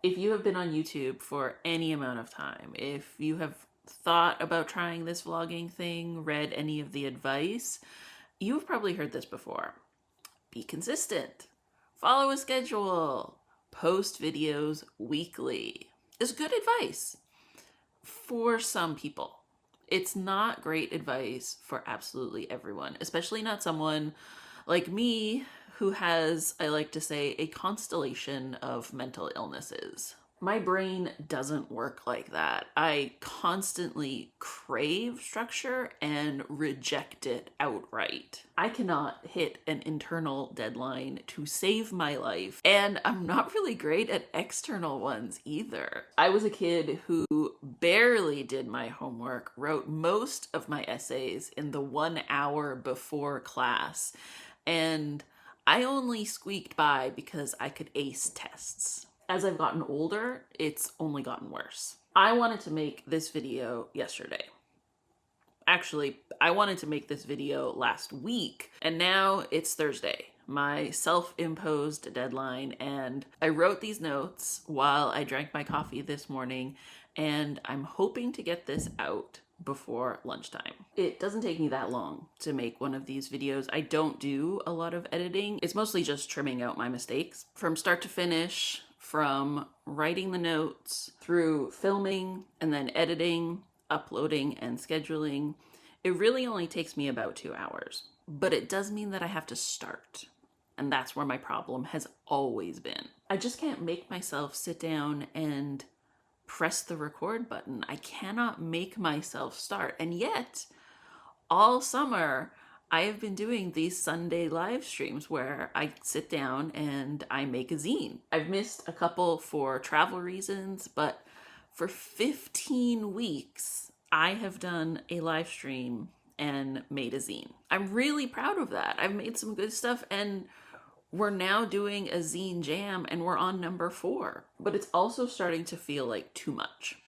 If you have been on YouTube for any amount of time, if you have thought about trying this vlogging thing, read any of the advice, you've probably heard this before. Be consistent, follow a schedule, post videos weekly is good advice for some people. It's not great advice for absolutely everyone, especially not someone like me who has, I like to say, a constellation of mental illnesses. My brain doesn't work like that. I constantly crave structure and reject it outright. I cannot hit an internal deadline to save my life, and I'm not really great at external ones either. I was a kid who barely did my homework, wrote most of my essays in the 1 hour before class, and I only squeaked by because I could ace tests. As I've gotten older, it's only gotten worse. I wanted to make this video yesterday. Actually, I wanted to make this video last week, and now it's Thursday, my self-imposed deadline, and I wrote these notes while I drank my coffee this morning, and I'm hoping to get this out before lunchtime. It doesn't take me that long to make one of these videos. I don't do a lot of editing. It's mostly just trimming out my mistakes. From start to finish, from writing the notes, through filming, and then editing, uploading, and scheduling, it really only takes me about 2 hours. But it does mean that I have to start. And that's where my problem has always been. I just can't make myself sit down and press the record button. I cannot make myself start. And yet, all summer, I have been doing these Sunday live streams where I sit down and I make a zine. I've missed a couple for travel reasons, but for 15 weeks, I have done a live stream and made a zine. I'm really proud of that. I've made some good stuff, and we're now doing a zine jam and we're on number 4. But it's also starting to feel like too much.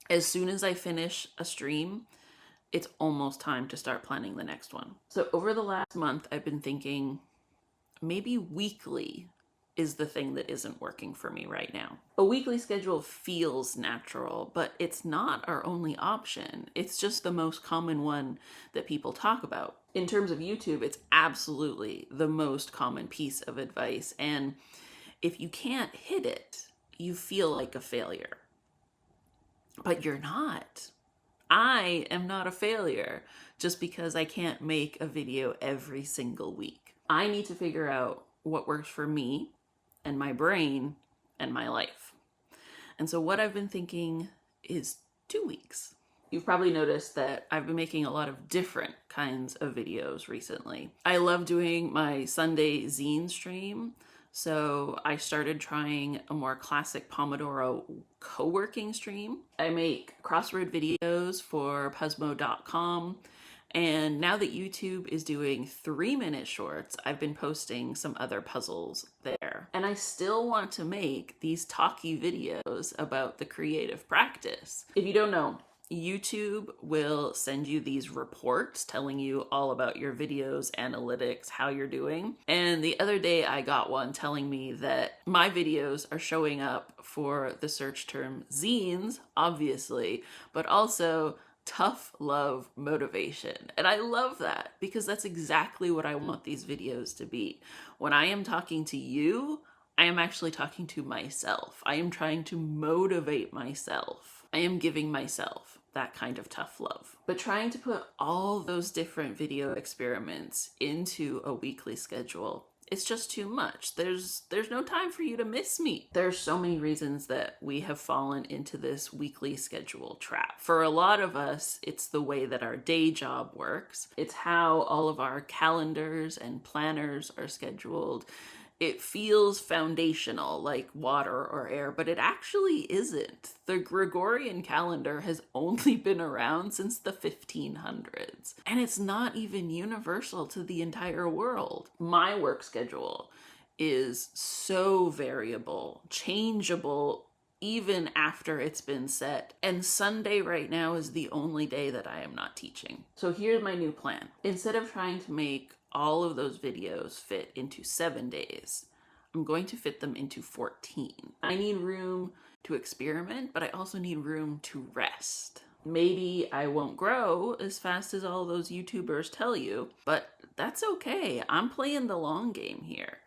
As soon as I finish a stream, it's almost time to start planning the next one. So over the last month, I've been thinking maybe weekly is the thing that isn't working for me right now. A weekly schedule feels natural, but it's not our only option. It's just the most common one that people talk about. In terms of YouTube, it's absolutely the most common piece of advice. And if you can't hit it, you feel like a failure. But you're not. I am not a failure just because I can't make a video every single week. I need to figure out what works for me and my brain and my life. And so what I've been thinking is 2 weeks. You've probably noticed that I've been making a lot of different kinds of videos recently. I love doing my Sunday zine stream. So I started trying a more classic Pomodoro co-working stream. I make crossword videos for Puzzmo.com. And now that YouTube is doing 3-minute shorts, I've been posting some other puzzles there. And I still want to make these talky videos about the creative practice. If you don't know, YouTube will send you these reports telling you all about your videos, analytics, how you're doing. And the other day I got one telling me that my videos are showing up for the search term zines, obviously, but also tough love motivation. And I love that because that's exactly what I want these videos to be. When I am talking to you, I am actually talking to myself. I am trying to motivate myself. I am giving myself that kind of tough love. But trying to put all those different video experiments into a weekly schedule, it's just too much. There's no time for you to miss me. There's so many reasons that we have fallen into this weekly schedule trap. For a lot of us, it's the way that our day job works. It's how all of our calendars and planners are scheduled. It feels foundational, like water or air, but it actually isn't. The Gregorian calendar has only been around since the 1500s, and it's not even universal to the entire world. My work schedule is so variable, changeable, even after it's been set. And Sunday right now is the only day that I am not teaching. So here's my new plan. Instead of trying to make all of those videos fit into 7 days, I'm going to fit them into 14. I need room to experiment, but I also need room to rest. Maybe I won't grow as fast as all those YouTubers tell you, but that's okay. I'm playing the long game here.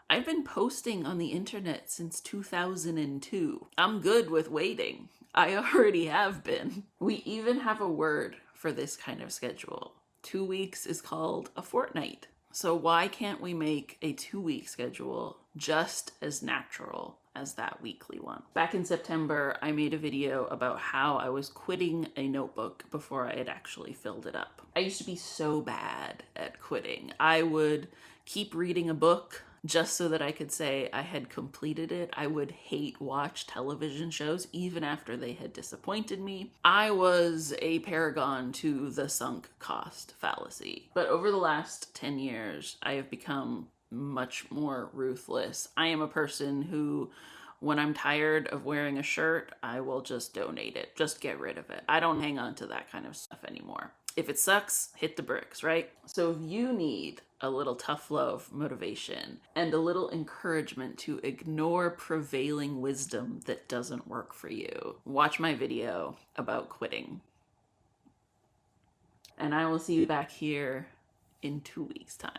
I've been posting on the internet since 2002. I'm good with waiting. I already have been. We even have a word for this kind of schedule. 2 weeks is called a fortnight. So why can't we make a 2-week schedule just as natural as that weekly one? Back in September, I made a video about how I was quitting a notebook before I had actually filled it up. I used to be so bad at quitting. I would keep reading a book just so that I could say I had completed it. I would hate watch television shows even after they had disappointed me. I was a paragon to the sunk cost fallacy. But over the last 10 years, I have become much more ruthless. I am a person who, when I'm tired of wearing a shirt, I will just donate it. Just get rid of it. I don't hang on to that kind of stuff anymore. If it sucks, hit the bricks, right? So if you need a little tough love motivation and a little encouragement to ignore prevailing wisdom that doesn't work for you, watch my video about quitting. And I will see you back here in 2 weeks' time.